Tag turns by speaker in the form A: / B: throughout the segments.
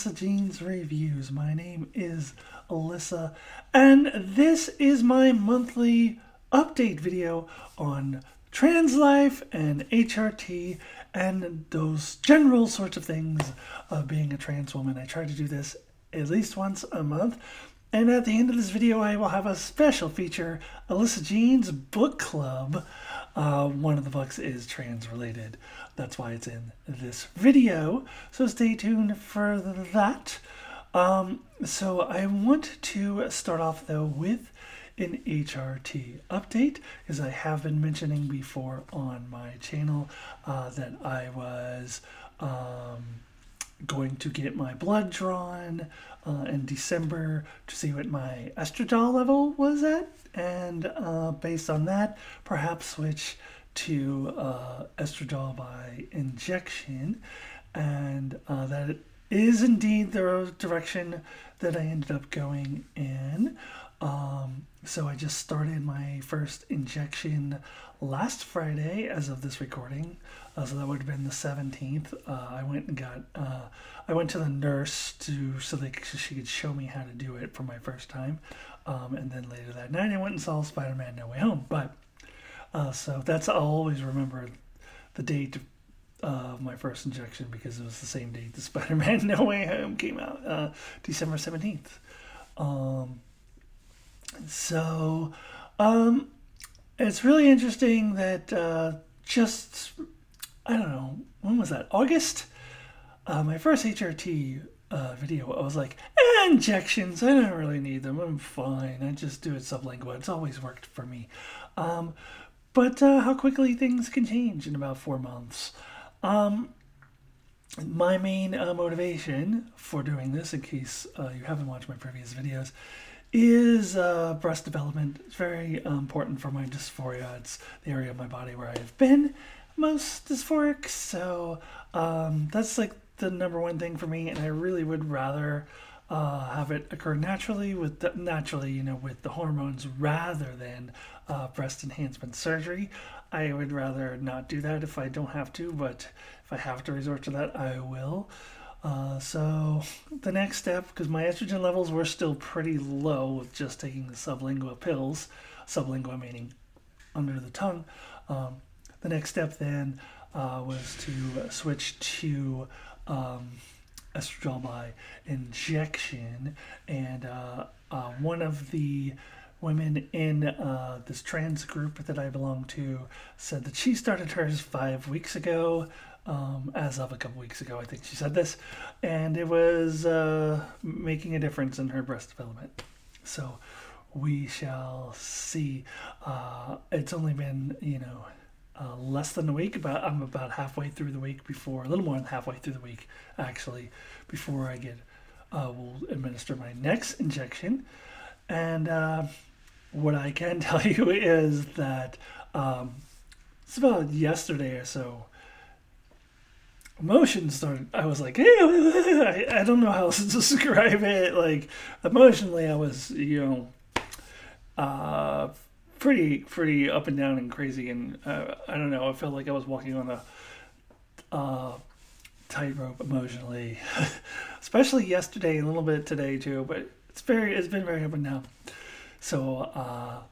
A: Alyssa Jeans Reviews. My name is Alyssa, and this is my monthly update video on trans life and HRT and those general sorts of things of being a trans woman. I try to do this at least once a month, and at the end of this video I will have a special feature, Alyssa Jeans Book Club. One of the books is trans related. That's why it's in this video. So stay tuned for that. So I want to start off though with an HRT update, as I have been mentioning before on my channel that I was going to get my blood drawn in December to see what my estrogen level was at, and based on that perhaps switch to estradiol by injection, and that is indeed the direction that I ended up going in. So I just started my first injection last Friday as of this recording, so that would have been the 17th. I went to the nurse so she could show me how to do it for my first time, and then later that night I went and saw Spider-Man No Way Home. But so I'll always remember the date of my first injection, because it was the same date the Spider-Man No Way Home came out, December 17th. So it's really interesting that I don't know, when was that? August? My first HRT video, I was like, injections, I don't really need them, I'm fine, I just do it sublingual, it's always worked for me. But how quickly things can change in about 4 months. My main motivation for doing this, in case you haven't watched my previous videos, is breast development. It's very important for my dysphoria. It's the area of my body where I've been most dysphoric, so that's like the number one thing for me, and I really would rather have it occur naturally with the hormones, rather than breast enhancement surgery. I would rather not do that if I don't have to, but if I have to resort to that, I will. So the next step, because my estrogen levels were still pretty low with just taking the sublingual pills, sublingual meaning under the tongue, the next step then was to switch to estradiol by injection, and one of the women in this trans group that I belong to said that she started hers 5 weeks ago, as of a couple weeks ago, I think she said this, and it was making a difference in her breast development. So we shall see. It's only been, less than a week. I'm about halfway through the week before, a little more than halfway through the week actually, before I will administer my next injection. And what I can tell you is that it's about yesterday or so, emotions started. I was like, hey, I don't know how else to describe it. Like, emotionally, I was, pretty up and down and crazy, and I don't know. I felt like I was walking on a tightrope emotionally, especially yesterday and a little bit today too. But it's been very up and down. So,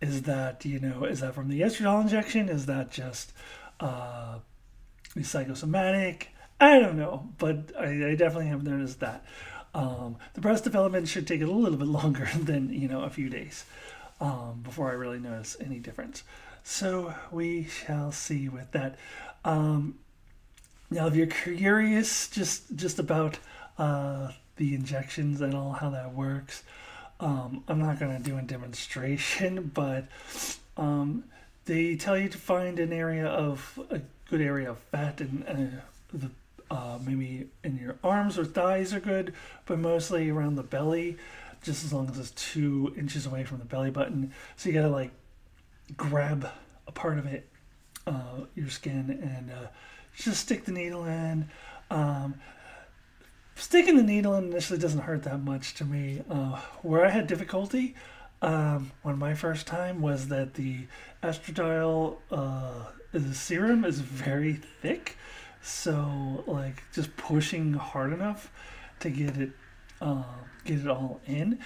A: is that from the estradiol injection? Is that just the psychosomatic? I don't know, but I definitely have noticed that the breast development should take a little bit longer than a few days before I really notice any difference. So we shall see with that. Now, if you're curious just about the injections and all, how that works, I'm not going to do a demonstration, but they tell you to find a good area of fat, and maybe in your arms or thighs are good, but mostly around the belly, just as long as it's 2 inches away from the belly button. So you gotta grab a part of it, your skin, and just stick the needle in. Sticking the needle in initially doesn't hurt that much to me. Where I had difficulty on my first time was that the estradiol the serum is very thick, So like just pushing hard enough to get it all in.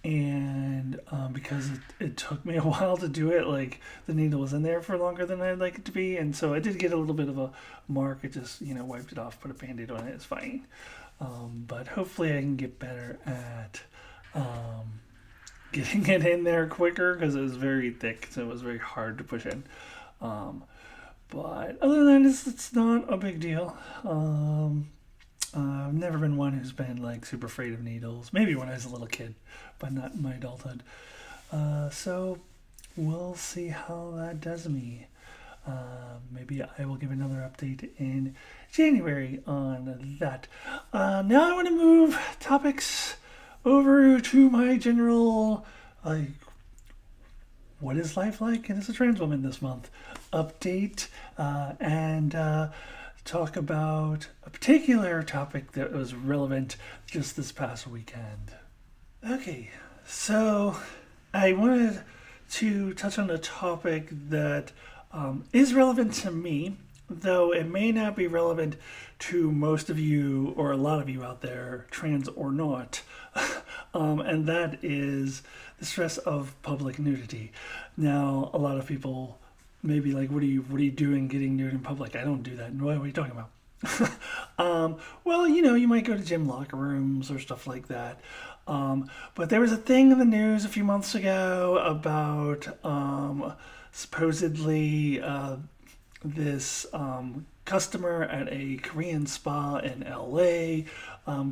A: And because it took me a while to do it, like the needle was in there for longer than I'd like it to be, and so I did get a little bit of a mark. I just wiped it off, put a band-aid on it. It's fine. But hopefully I can get better at getting it in there quicker, because it was very thick, so it was very hard to push in. But other than that, it's not a big deal. I've never been one who's been like super afraid of needles. Maybe when I was a little kid, but not in my adulthood. So we'll see how that does me. Maybe I will give another update in January on that. Now I want to move topics over to my general, like, what is life like and as a trans woman this month update, and talk about a particular topic that was relevant just this past weekend. Okay, so I wanted to touch on a topic that is relevant to me, though it may not be relevant to most of you or a lot of you out there, trans or not, and that is the stress of public nudity. Now, a lot of people may be like, what are you doing getting nude in public? I don't do that. What are you talking about? Well, you might go to gym locker rooms or stuff like that. But there was a thing in the news a few months ago about supposedly this customer at a Korean spa in LA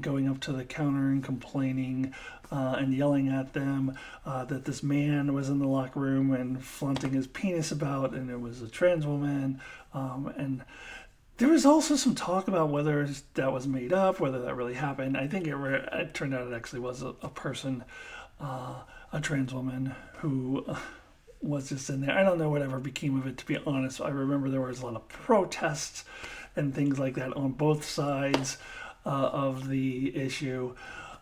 A: going up to the counter and complaining and yelling at them that this man was in the locker room and flaunting his penis about, and it was a trans woman. And there was also some talk about whether that was made up, whether that really happened. I think it turned out it actually was a person, a trans woman who was just in there. I don't know whatever became of it, to be honest. I remember there was a lot of protests and things like that on both sides of the issue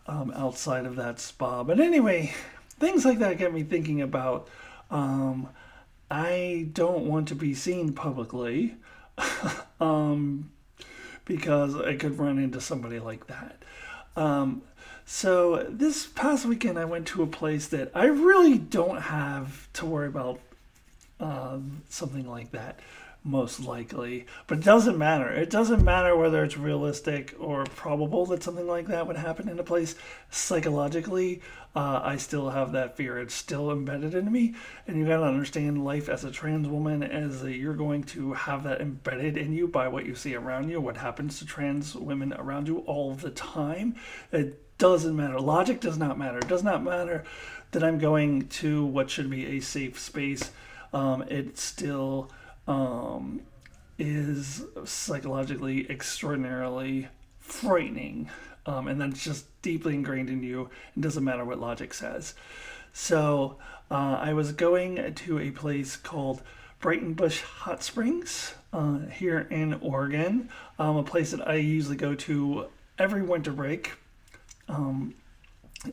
A: outside of that spa. But anyway, things like that get me thinking about I don't want to be seen publicly because I could run into somebody like that. So this past weekend I went to a place that I really don't have to worry about something like that, most likely. But it doesn't matter. It doesn't matter whether it's realistic or probable that something like that would happen in a place. Psychologically, I still have that fear. It's still embedded in me. And you gotta understand life as a trans woman as you're going to have that embedded in you by what you see around you, what happens to trans women around you all the time. It doesn't matter. Logic does not matter. It does not matter that I'm going to what should be a safe space. It still is psychologically extraordinarily frightening. And that's just deeply ingrained in you. It doesn't matter what logic says. So I was going to a place called Brighton Hot Springs here in Oregon, a place that I usually go to every winter break.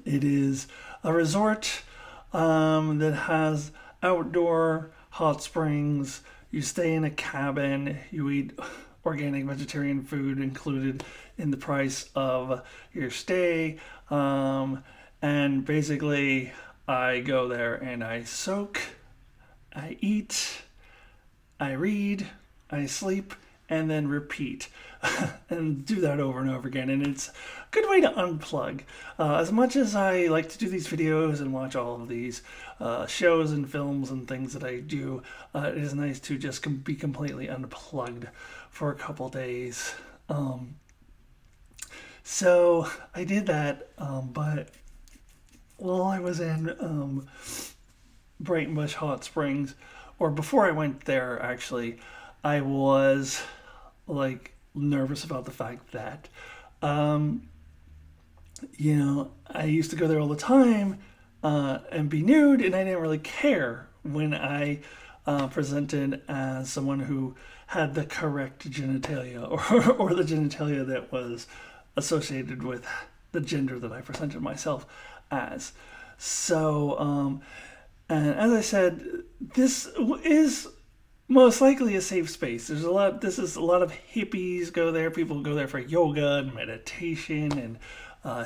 A: It is a resort that has outdoor hot springs. You stay in a cabin. You eat organic vegetarian food included in the price of your stay. And basically, I go there and I soak, I eat, I read, I sleep, and then repeat. And do that over and over again. And it's a good way to unplug. As much as I like to do these videos and watch all of these shows and films and things that I do, it is nice to just be completely unplugged for a couple days. So I did that, but while I was in Brighton Hot Springs, or before I went there actually, I was like nervous about the fact that I used to go there all the time and be nude, and I didn't really care when I presented as someone who had the correct genitalia or the genitalia that was associated with the gender that I presented myself as. So and as I said, this is most likely a safe space. There's a lot. This is a lot of hippies go there. People go there for yoga and meditation and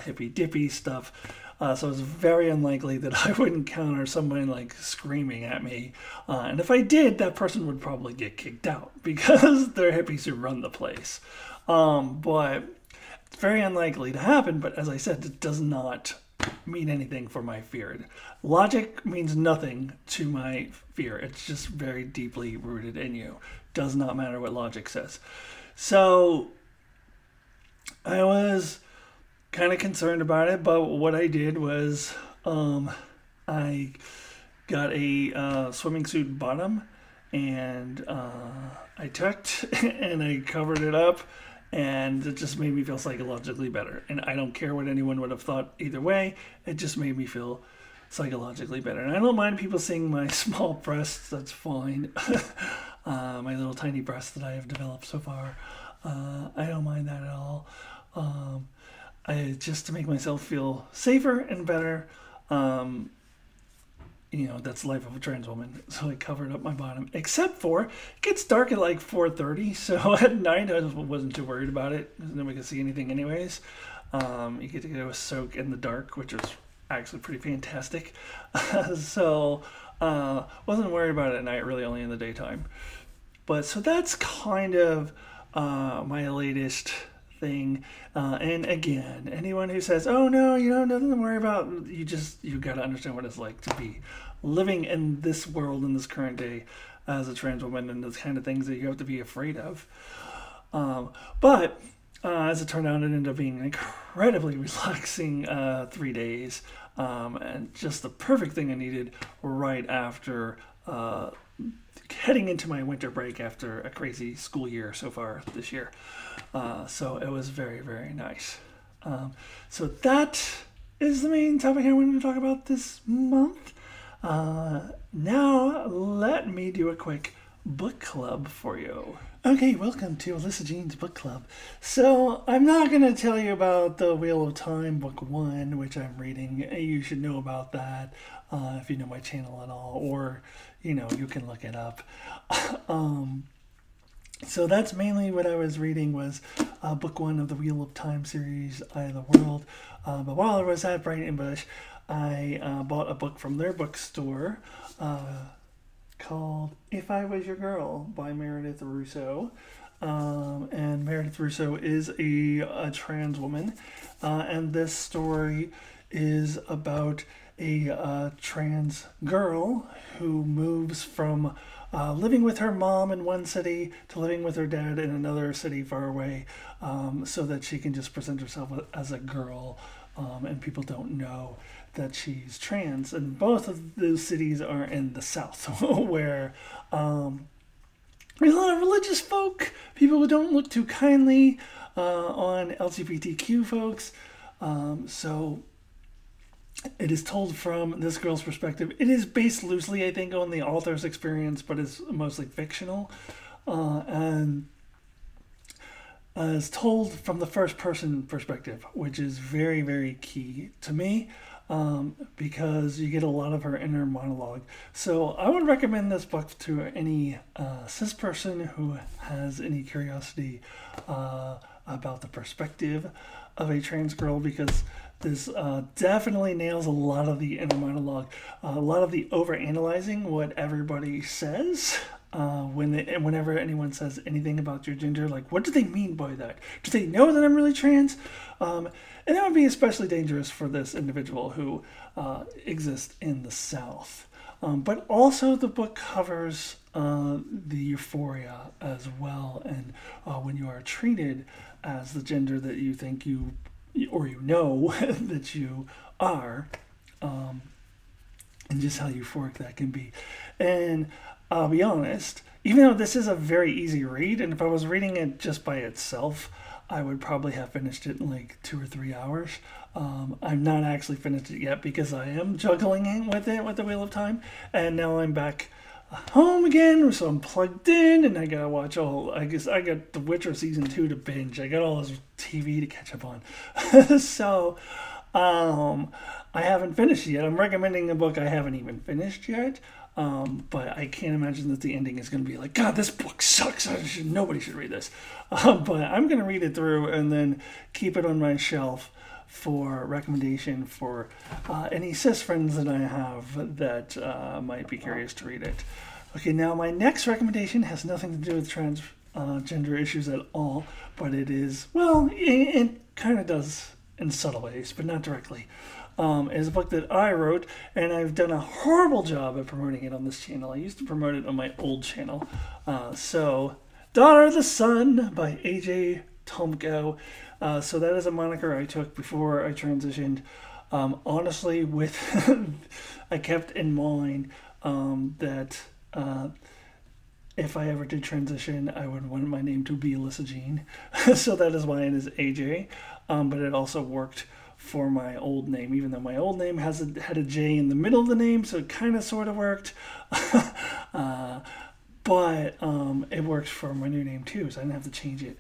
A: hippy dippy stuff. So it's very unlikely that I would encounter someone like screaming at me. And if I did, that person would probably get kicked out because they're hippies who run the place. But it's very unlikely to happen. But as I said, it does not mean anything for my fear. Logic means nothing to my fear. It's just very deeply rooted in you. Does not matter what logic says. So I was kind of concerned about it, but what I did was I got a swimming suit bottom, and I tucked and I covered it up, and it just made me feel psychologically better. And I don't care what anyone would have thought either way. It just made me feel psychologically better. And I don't mind people seeing my small breasts. That's fine. My little tiny breasts that I have developed so far. I don't mind that at all. Just to make myself feel safer and better. That's the life of a trans woman. So I covered up my bottom, except for it gets dark at like 4:30. So at night I wasn't too worried about it. Nobody could see anything anyways. You get to go a soak in the dark, which is actually pretty fantastic. So wasn't worried about it at night, really only in the daytime. But so that's kind of my latest thing. And again, anyone who says, oh no, nothing to worry about, you got to understand what it's like to be living in this world in this current day as a trans woman, and those kind of things that you have to be afraid of. But as it turned out, it ended up being an incredibly relaxing 3 days, and just the perfect thing I needed right after heading into my winter break after a crazy school year so far this year. So it was very, very nice. So that is the main topic I wanted to talk about this month. Now let me do a quick book club for you. Okay, welcome to Alyssa Jean's book club. So I'm not going to tell you about The Wheel of Time, book 1, which I'm reading. You should know about that if you know my channel at all, or you can look it up. So that's mainly what I was reading, was book 1 of the Wheel of Time series, Eye of the World. But while I was at Brighton, I bought a book from their bookstore called If I Was Your Girl by Meredith Russo. And Meredith Russo is a trans woman. And this story is about a trans girl who moves from living with her mom in one city to living with her dad in another city far away, so that she can just present herself as a girl, and people don't know that she's trans. And both of those cities are in the South, where there's a lot of religious folk, people who don't look too kindly on LGBTQ folks. So it is told from this girl's perspective. It is based loosely, I think, on the author's experience, but it's mostly fictional. And is told from the first person perspective, which is very, very key to me, because you get a lot of her inner monologue. So I would recommend this book to any cis person who has any curiosity about the perspective of a trans girl, because this definitely nails a lot of the inner monologue, a lot of the overanalyzing what everybody says. Whenever anyone says anything about your gender, like, what do they mean by that? Do they know that I'm really trans? And that would be especially dangerous for this individual who exists in the South. But also the book covers the euphoria as well, and when you are treated as the gender that you think you that you are, and just how euphoric that can be. And I'll be honest, even though this is a very easy read, and if I was reading it just by itself, I would probably have finished it in like 2 or 3 hours. I'm not actually finished it yet because I am juggling with the Wheel of Time, and now I'm back home again, so I'm plugged in, and I gotta watch I got The Witcher season 2 to binge. I got all this TV to catch up on. So I haven't finished yet. I'm recommending a book I haven't even finished yet. But I can't imagine that the ending is going to be like, God, this book sucks. Nobody should read this. But I'm going to read it through and then keep it on my shelf for recommendation for any cis friends that I have that might be curious to read it. Okay, now my next recommendation has nothing to do with transgender issues at all, but it is, well, it kind of does in subtle ways, but not directly. Is a book that I wrote, and I've done a horrible job at promoting it on this channel. I used to promote it on my old channel. So, Daughter of the Sun by A.J. Tomko. So that is a moniker I took before I transitioned. Honestly, with I kept in mind that if I ever did transition, I would want my name to be Alyssa Jean. So that is why it is AJ. But it also worked for my old name, even though my old name had a J in the middle of the name, so it kind of sort of worked. But it works for my new name too, so I didn't have to change it.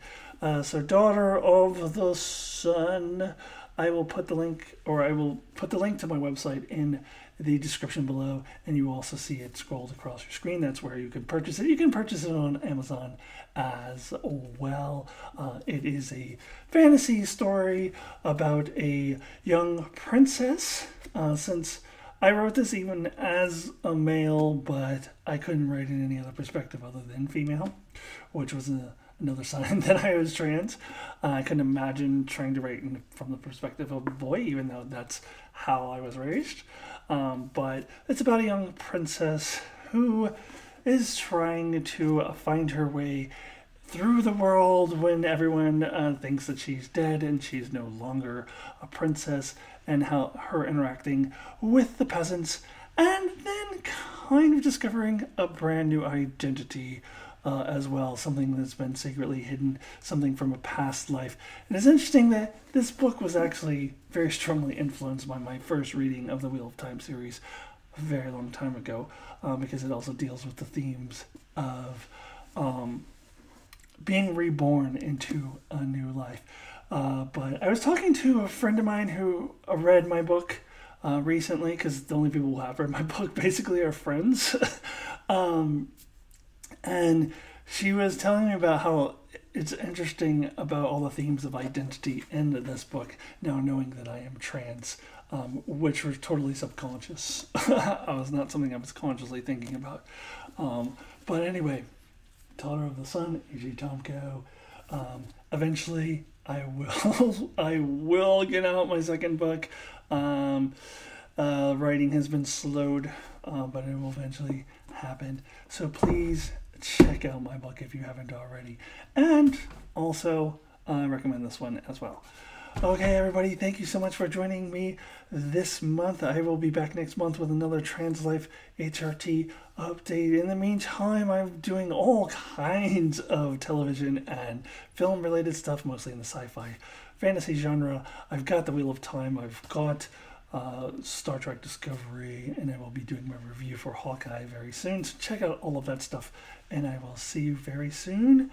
A: So Daughter of the Sun, I will put the link to my website in the description below, and you will also see it scrolled across your screen. That's where you can purchase it. You can purchase it on Amazon as well. It is a fantasy story about a young princess. Since I wrote this even as a male, but I couldn't write in any other perspective other than female, which was another sign that I was trans. I couldn't imagine trying to write from the perspective of a boy, even though that's how I was raised. But it's about a young princess who is trying to find her way through the world when everyone thinks that she's dead and she's no longer a princess, and how her interacting with the peasants, and then kind of discovering a brand new identity as well, something that's been secretly hidden, something from a past life. And it's interesting that this book was actually very strongly influenced by my first reading of the Wheel of Time series a very long time ago, because it also deals with the themes of being reborn into a new life. But I was talking to a friend of mine who read my book recently, because the only people who have read my book basically are friends. And she was telling me about how it's interesting about all the themes of identity in this book, now knowing that I am trans, which were totally subconscious. I was not something I was consciously thinking about. But anyway, Daughter of the Sun, A.J. Tomko. Eventually, I will get out my second book. Writing has been slowed, but it will eventually happen. So please check out my book if you haven't already. And also, I recommend this one as well. Okay, everybody, thank you so much for joining me this month. I will be back next month with another Trans Life HRT update. In the meantime, I'm doing all kinds of television and film-related stuff, mostly in the sci-fi fantasy genre. I've got The Wheel of Time. I've got Star Trek Discovery, and I will be doing my review for Hawkeye very soon. So check out all of that stuff, and I will see you very soon.